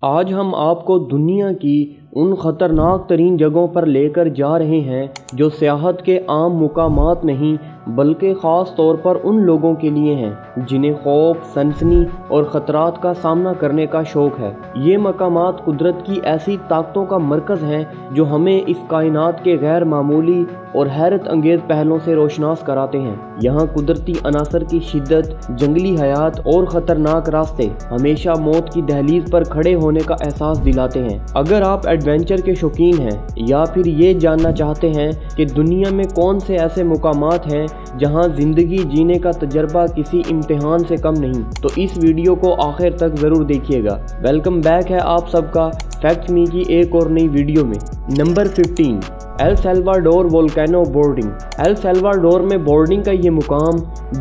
آج ہم آپ کو دنیا کی ان خطرناک ترین جگہوں پر لے کر جا رہے ہیں جو سیاحت کے عام مقامات نہیں بلکہ خاص طور پر ان لوگوں کے لیے ہیں جنہیں خوف، سنسنی اور خطرات کا سامنا کرنے کا شوق ہے۔ یہ مقامات قدرت کی ایسی طاقتوں کا مرکز ہیں جو ہمیں اس کائنات کے غیر معمولی اور حیرت انگیز پہلوؤں سے روشناس کراتے ہیں۔ یہاں قدرتی عناصر کی شدت، جنگلی حیات اور خطرناک راستے ہمیشہ موت کی دہلیز پر کھڑے ہونے کا احساس دلاتے ہیں۔ اگر آپ ایڈونچر کے شوقین ہیں یا پھر یہ جاننا چاہتے ہیں کہ دنیا میں کون سے ایسے مقامات ہیں جہاں زندگی جینے کا تجربہ کسی امتحان سے کم نہیں، تو اس ویڈیو کو آخر تک ضرور دیکھیے گا۔ ویلکم بیک ہے آپ سب کا فیکٹ می کی ایک اور نئی ویڈیو میں۔ Number 15، El Salvador volcano boarding. El Salvador میں بورڈنگ کا یہ مقام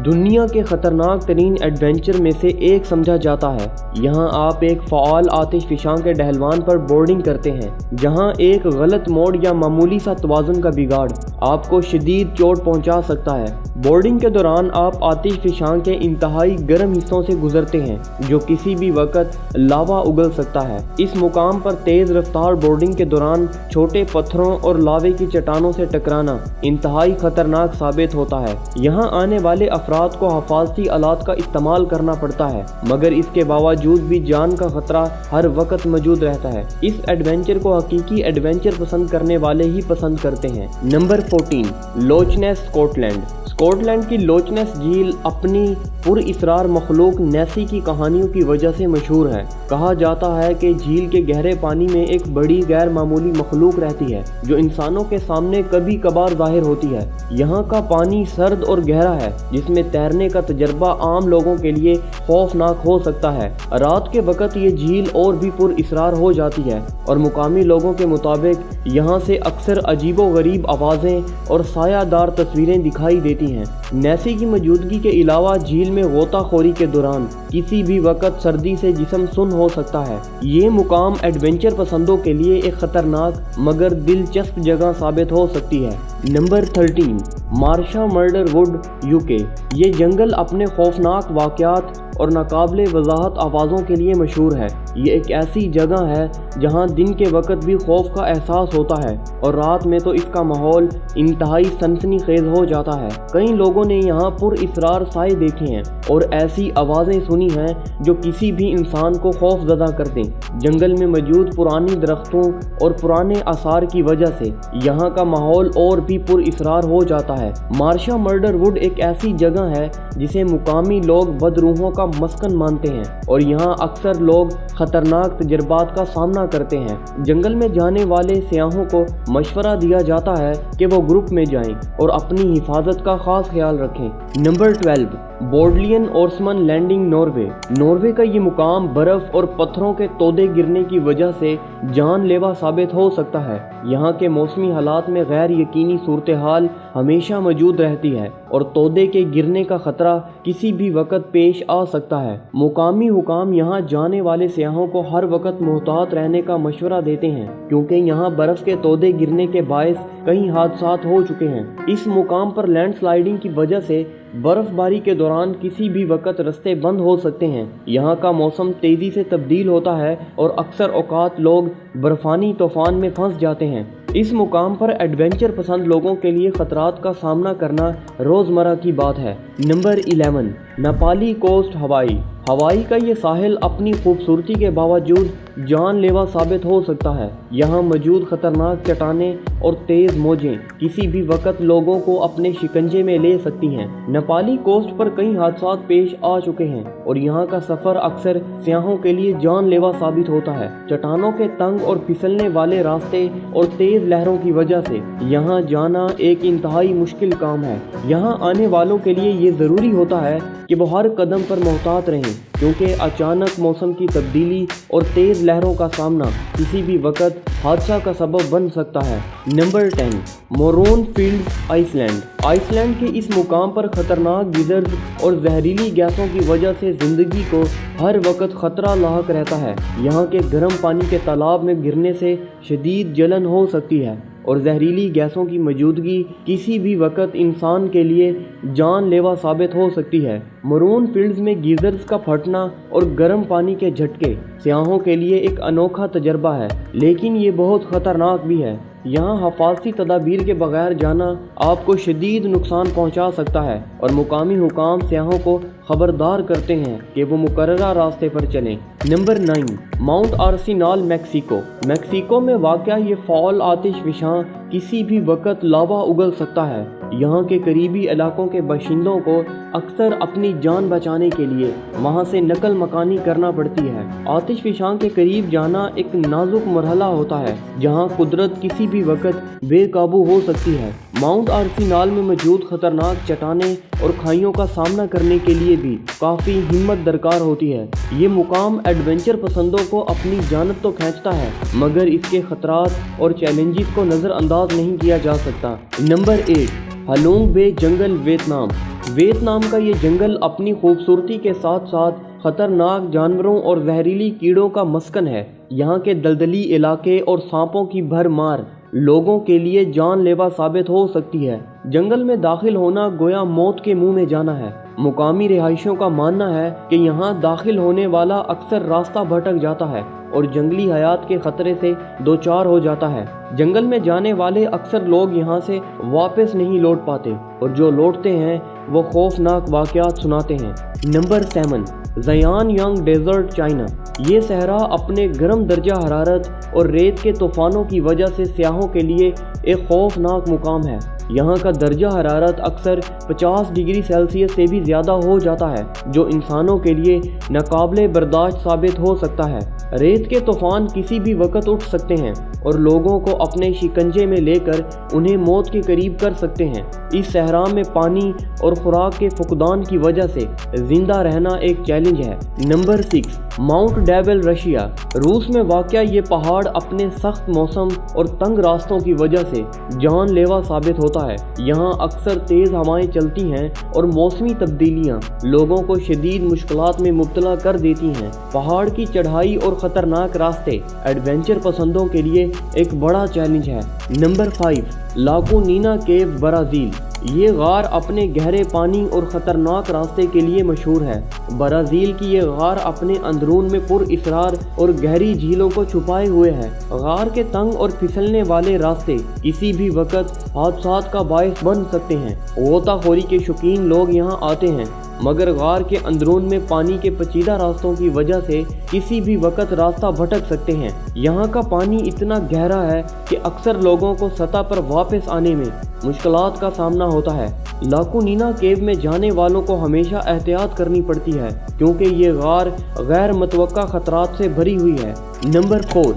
دنیا کے خطرناک ترین ایڈونچر میں سے ایک سمجھا جاتا ہے۔ یہاں آپ ایک فعال آتش فشاں کے ڈھلوان پر بورڈنگ کرتے ہیں جہاں ایک غلط موڑ یا معمولی سا توازن کا بگاڑ آپ کو شدید چوٹ پہنچا سکتا ہے۔ بورڈنگ کے دوران آپ آتش فشاں کے انتہائی گرم حصوں سے گزرتے ہیں جو کسی بھی وقت لاوا اگل سکتا ہے۔ اس مقام پر تیز رفتار بورڈنگ کے دوران چھوٹے پتھروں اور لاوے کی چٹانوں سے ٹکرانا انتہائی خطرناک ثابت ہوتا ہے۔ یہاں آنے والے افراد کو حفاظتی آلات کا استعمال کرنا پڑتا ہے، مگر اس کے باوجود بھی جان کا خطرہ ہر وقت موجود رہتا ہے۔ اس ایڈونچر کو حقیقی ایڈونچر پسند کرنے والے ہی پسند کرتے ہیں۔ نمبر 14، لوچ نیس اسکاٹ لینڈ۔ اسکاٹ لینڈ کی لوچ نیس جھیل اپنی پر اسرار مخلوق نیسی کی کہانیوں کی وجہ سے مشہور ہے۔ کہا جاتا ہے کہ جھیل کے گہرے پانی میں ایک بڑی غیر معمولی مخلوق رہتی ہے جو انسانوں کے سامنے کبھی کبھار ظاہر ہوتی ہے۔ یہاں کا پانی سرد اور گہرا ہے جس میں تیرنے کا تجربہ عام لوگوں کے لیے خوفناک ہو سکتا ہے۔ رات کے وقت یہ جھیل اور بھی پر اسرار ہو جاتی ہے اور مقامی لوگوں کے مطابق یہاں سے اکثر عجیب و غریب آوازیں اور سایہ دار تصویریں دکھائی دیتی ہیں۔ نیسی کی موجودگی کے علاوہ جھیل میں غوطہ خوری کے دوران کسی بھی وقت سردی سے جسم سن ہو سکتا ہے۔ یہ مقام ایڈونچر پسندوں کے لیے ایک خطرناک مگر دلچسپ جگہ ثابت ہو سکتی ہے۔ Number 13، Marsha Murder Wood, UK۔ یہ جنگل اپنے خوفناک واقعات اور ناقابل وضاحت آوازوں کے لیے مشہور ہے۔ یہ ایک ایسی جگہ ہے جہاں دن کے وقت بھی خوف کا احساس ہوتا ہے اور رات میں تو اس کا ماحول انتہائی سنسنی خیز ہو جاتا ہے۔ کئی لوگوں نے یہاں پر اسرار سائے دیکھے ہیں اور ایسی آوازیں سنی ہیں جو کسی بھی انسان کو خوف زدہ کر دیں۔ جنگل میں موجود پرانی درختوں اور پرانے آثار کی وجہ سے یہاں کا ماحول اور بھی پر اسرار ہو جاتا ہے۔ مارشا مرڈر ووڈ ایک ایسی جگہ ہے جسے مقامی لوگ بدروحوں کا مسکن مانتے ہیں اور یہاں اکثر لوگ خطرناک تجربات کا سامنا کرتے ہیں۔ جنگل میں جانے والے سیاحوں کو مشورہ دیا جاتا ہے کہ وہ گروپ میں جائیں اور اپنی حفاظت کا خاص خیال رکھیں۔ نمبر 12، بورڈلین اورسمن لینڈنگ، ناروے۔ ناروے کا یہ مقام برف اور پتھروں کے تودے گرنے کی وجہ سے جان لیوا ثابت ہو سکتا ہے۔ یہاں کے موسمی حالات میں غیر یقینی صورتحال ہمیشہ موجود رہتی ہے اور تودے کے گرنے کا خطرہ کسی بھی وقت پیش آ سکتا ہے۔ مقامی حکام یہاں جانے والے سیاحوں کو ہر وقت محتاط رہنے کا مشورہ دیتے ہیں کیونکہ یہاں برف کے تودے گرنے کے باعث کئی حادثات ہو چکے ہیں۔ اس مقام پر لینڈ سلائیڈنگ کی وجہ سے برف باری کے دوران کسی بھی وقت رستے بند ہو سکتے ہیں۔ یہاں کا موسم تیزی سے تبدیل ہوتا ہے اور اکثر اوقات لوگ برفانی طوفان میں پھنس جاتے ہیں۔ اس مقام پر ایڈونچر پسند لوگوں کے لیے خطرات کا سامنا کرنا روزمرہ کی بات ہے۔ نمبر 11، نپالی کوسٹ، ہوائی۔ ہوائی کا یہ ساحل اپنی خوبصورتی کے باوجود جان لیوا ثابت ہو سکتا ہے۔ یہاں موجود خطرناک چٹانیں اور تیز موجیں کسی بھی وقت لوگوں کو اپنے شکنجے میں لے سکتی ہیں۔ نپالی کوسٹ پر کئی حادثات پیش آ چکے ہیں اور یہاں کا سفر اکثر سیاحوں کے لیے جان لیوا ثابت ہوتا ہے۔ چٹانوں کے تنگ اور پھسلنے والے راستے اور تیز لہروں کی وجہ سے یہاں جانا ایک انتہائی مشکل کام ہے۔ یہاں آنے والوں کے لیے یہ ضروری ہوتا ہے کہ وہ ہر قدم پر محتاط رہیں کیونکہ اچانک موسم کی تبدیلی اور تیز لہروں کا سامنا کسی بھی وقت حادثہ کا سبب بن سکتا ہے۔ نمبر 10، مورون fields, Iceland. Iceland کے اس مقام پر خطرناک گیزرز اور زہریلی گیسوں کی وجہ سے زندگی کو ہر وقت خطرہ لاحق رہتا ہے۔ یہاں کے گرم پانی کے تالاب میں گرنے سے شدید جلن ہو سکتی ہے اور زہریلی گیسوں کی موجودگی کسی بھی وقت انسان کے لیے جان لیوا ثابت ہو سکتی ہے۔ مرون فیلڈز میں گیزرز کا پھٹنا اور گرم پانی کے جھٹکے سیاحوں کے لیے ایک انوکھا تجربہ ہے، لیکن یہ بہت خطرناک بھی ہے۔ یہاں حفاظتی تدابیر کے بغیر جانا آپ کو شدید نقصان پہنچا سکتا ہے، اور مقامی حکام سیاحوں کو خبردار کرتے ہیں کہ وہ مقررہ راستے پر چلیں۔ Number 9، Mount Arsenal, Mexico. Mexico میں واقع یہ فعال آتش فشاں کسی بھی وقت لاوا اگل سکتا ہے۔ یہاں کے قریبی علاقوں کے باشندوں کو اکثر اپنی جان بچانے کے لیے وہاں سے نقل مکانی کرنا پڑتی ہے۔ آتش فشاں کے قریب جانا ایک نازک مرحلہ ہوتا ہے جہاں قدرت کسی بھی وقت بے قابو ہو سکتی ہے۔ ماؤنٹ آرسینال میں موجود خطرناک چٹانیں اور کھائیوں کا سامنا کرنے کے لیے بھی کافی ہمت درکار ہوتی ہے۔ یہ مقام ایڈونچر پسندوں کو اپنی جانب تو کھینچتا ہے، مگر اس کے خطرات اور چیلنجز کو نظر انداز نہیں کیا جا سکتا۔ نمبر 8، ہلونگ بے جنگل، ویتنام۔ ویتنام کا یہ جنگل اپنی خوبصورتی کے ساتھ ساتھ خطرناک جانوروں اور زہریلی کیڑوں کا مسکن ہے۔ یہاں کے دلدلی علاقے اور سانپوں کی بھرمار لوگوں کے لیے جان لیوا ثابت ہو سکتی ہے۔ جنگل میں داخل ہونا گویا موت کے منہ میں جانا ہے۔ مقامی رہائشیوں کا ماننا ہے کہ یہاں داخل ہونے والا اکثر راستہ بھٹک جاتا ہے اور جنگلی حیات کے خطرے سے دوچار ہو جاتا ہے۔ جنگل میں جانے والے اکثر لوگ یہاں سے واپس نہیں لوٹ پاتے، اور جو لوٹتے ہیں وہ خوفناک واقعات سناتے ہیں۔ نمبر 7، زیان یانگ ڈیزرٹ، چائنا۔ یہ صحرا اپنے گرم درجہ حرارت اور ریت کے طوفانوں کی وجہ سے سیاحوں کے لیے ایک خوفناک مقام ہے۔ یہاں کا درجہ حرارت اکثر 50 ڈگری سیلسیس سے بھی زیادہ ہو جاتا ہے، جو انسانوں کے لیے ناقابل برداشت ثابت ہو سکتا ہے۔ ریت کے طوفان کسی بھی وقت اٹھ سکتے ہیں اور لوگوں کو اپنے شکنجے میں لے کر انہیں موت کے قریب کر سکتے ہیں۔ اس صحرا میں پانی اور خوراک کے فقدان کی وجہ سے زندہ رہنا ایک چیلنج ہے۔ Number 6، Mount ڈیبل، Russia. روس میں واقع یہ پہاڑ اپنے سخت موسم اور تنگ راستوں کی وجہ سے جان لیوا ثابت ہوتا ہے۔ یہاں اکثر تیز ہوائیں چلتی ہیں اور موسمی تبدیلیاں لوگوں کو شدید مشکلات میں مبتلا کر دیتی ہیں۔ پہاڑ کی چڑھائی اور خطرناک راستے ایڈونچر پسندوں کے لیے ایک بڑا چیلنج ہے۔ نمبر 5، لاگونینا کیو، برازیل۔ یہ غار اپنے گہرے پانی اور خطرناک راستے کے لیے مشہور ہے۔ برازیل کی یہ غار اپنے اندرون میں پر اسرار اور گہری جھیلوں کو چھپائے ہوئے ہے۔ غار کے تنگ اور پھسلنے والے راستے کسی بھی وقت حادثات کا باعث بن سکتے ہیں۔ غوطہ خوری کے شوقین لوگ یہاں آتے ہیں، مگر غار کے اندرون میں پانی کے پیچیدہ راستوں کی وجہ سے کسی بھی وقت راستہ بھٹک سکتے ہیں۔ یہاں کا پانی اتنا گہرا ہے کہ اکثر لوگوں کو سطح پر واپس آنے میں مشکلات کا سامنا ہوتا ہے۔ لاگونینا کیو میں جانے والوں کو ہمیشہ احتیاط کرنی پڑتی ہے کیونکہ یہ غار غیر متوقع خطرات سے بھری ہوئی ہے۔ نمبر 4،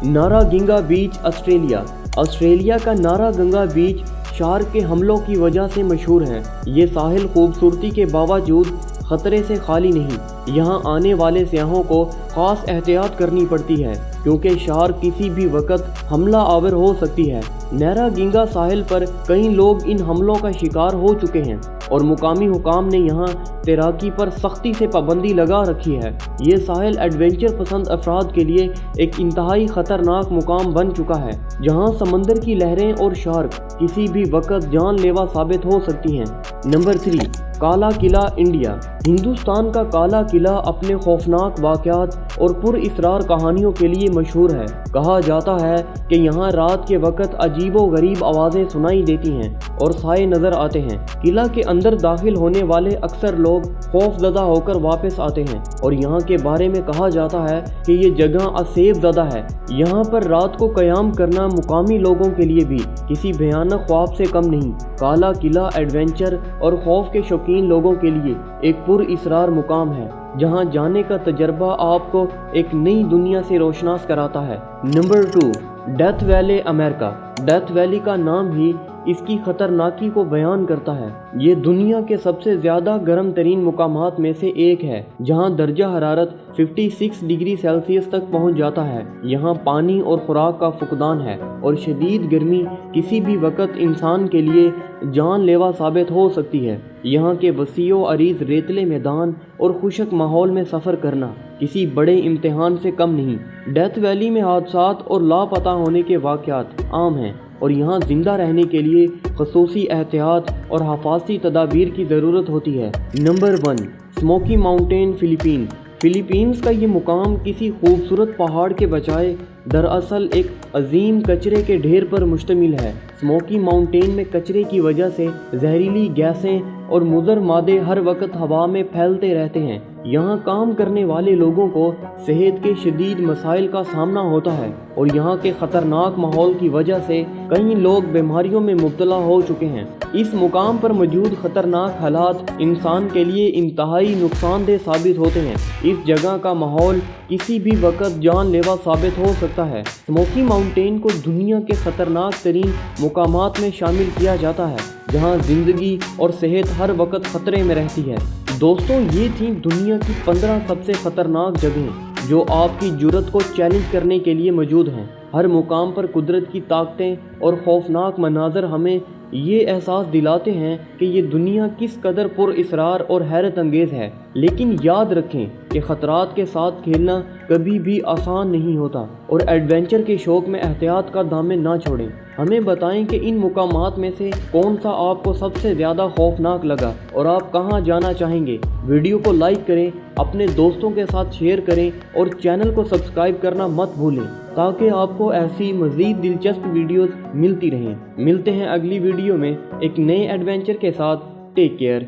نارا گنگا بیچ، آسٹریلیا۔ آسٹریلیا کا نارا گنگا بیچ شارک کے حملوں کی وجہ سے مشہور ہے۔ یہ ساحل خوبصورتی کے باوجود خطرے سے خالی نہیں۔ یہاں آنے والے سیاحوں کو خاص احتیاط کرنی پڑتی ہے کیونکہ شارک کسی بھی وقت حملہ آور ہو سکتی ہے۔ نارا گنگا ساحل پر کئی لوگ ان حملوں کا شکار ہو چکے ہیں اور مقامی حکام نے یہاں تیراکی پر سختی سے پابندی لگا رکھی ہے۔ یہ ساحل ایڈونچر پسند افراد کے لیے ایک انتہائی خطرناک مقام بن چکا ہے جہاں سمندر کی لہریں اور شارک کسی بھی وقت جان لیوا ثابت ہو سکتی ہیں۔ نمبر 3، کالا قلعہ، انڈیا۔ ہندوستان کا کالا قلعہ اپنے خوفناک واقعات اور پر اسرار کہانیوں کے لیے مشہور ہے۔ کہا جاتا ہے کہ یہاں رات کے وقت عجیب و غریب آوازیں سنائی دیتی ہیں اور سائے نظر آتے ہیں۔ قلعہ کے اندر داخل ہونے والے اکثر لوگ خوف زدہ ہو کر واپس آتے ہیں اور یہاں کے بارے میں کہا جاتا ہے کہ یہ جگہ اسیب زدہ ہے۔ یہاں پر رات کو قیام کرنا مقامی لوگوں کے لیے بھی کسی بھیانک خواب سے کم نہیں۔ کالا قلعہ ایڈونچر اور خوف کے شوقین لوگوں کے لیے ایک پر اسرار مقام ہے جہاں جانے کا تجربہ آپ کو ایک نئی دنیا سے روشناس کراتا ہے۔ نمبر 2، ڈیتھ ویلی، امریکہ۔ ڈیتھ ویلی کا نام ہی اس کی خطرناکی کو بیان کرتا ہے۔ یہ دنیا کے سب سے زیادہ گرم ترین مقامات میں سے ایک ہے جہاں درجہ حرارت 56 ڈگری سیلسیس تک پہنچ جاتا ہے۔ یہاں پانی اور خوراک کا فقدان ہے اور شدید گرمی کسی بھی وقت انسان کے لیے جان لیوا ثابت ہو سکتی ہے۔ یہاں کے وسیع و عریض ریتلے میدان اور خشک ماحول میں سفر کرنا کسی بڑے امتحان سے کم نہیں۔ ڈیتھ ویلی میں حادثات اور لاپتہ ہونے کے واقعات عام ہیں۔ اور یہاں زندہ رہنے کے لیے خصوصی احتیاط اور حفاظتی تدابیر کی ضرورت ہوتی ہے۔ نمبر 1، اسموکی ماؤنٹین فلیپینز کا یہ مقام کسی خوبصورت پہاڑ کے بجائے دراصل ایک عظیم کچرے کے ڈھیر پر مشتمل ہے۔ اسموکی ماؤنٹین میں کچرے کی وجہ سے زہریلی گیسیں اور مضر مادے ہر وقت ہوا میں پھیلتے رہتے ہیں۔ یہاں کام کرنے والے لوگوں کو صحت کے شدید مسائل کا سامنا ہوتا ہے اور یہاں کے خطرناک ماحول کی وجہ سے کئی لوگ بیماریوں میں مبتلا ہو چکے ہیں۔ اس مقام پر موجود خطرناک حالات انسان کے لیے انتہائی نقصان دہ ثابت ہوتے ہیں۔ اس جگہ کا ماحول کسی بھی وقت جان لیوا ثابت ہو سکتا ہے۔ اسموکی ماؤنٹین کو دنیا کے خطرناک ترین مقامات میں شامل کیا جاتا ہے، جہاں زندگی اور صحت ہر وقت خطرے میں رہتی ہے۔ دوستوں، یہ تھیں دنیا کی 15 سب سے خطرناک جگہیں جو آپ کی جرات کو چیلنج کرنے کے لیے موجود ہیں۔ ہر مقام پر قدرت کی طاقتیں اور خوفناک مناظر ہمیں یہ احساس دلاتے ہیں کہ یہ دنیا کس قدر پر اسرار اور حیرت انگیز ہے۔ لیکن یاد رکھیں کہ خطرات کے ساتھ کھیلنا کبھی بھی آسان نہیں ہوتا، اور ایڈونچر کے شوق میں احتیاط کا دامن نہ چھوڑیں۔ ہمیں بتائیں کہ ان مقامات میں سے کون سا آپ کو سب سے زیادہ خوفناک لگا اور آپ کہاں جانا چاہیں گے۔ ویڈیو کو لائک کریں، اپنے دوستوں کے ساتھ شیئر کریں اور چینل کو سبسکرائب کرنا مت بھولیں تاکہ آپ کو ایسی مزید دلچسپ ویڈیوز ملتی رہیں۔ ملتے ہیں اگلی ویڈیو میں ایک نئے ایڈونچر کے ساتھ۔ Take care.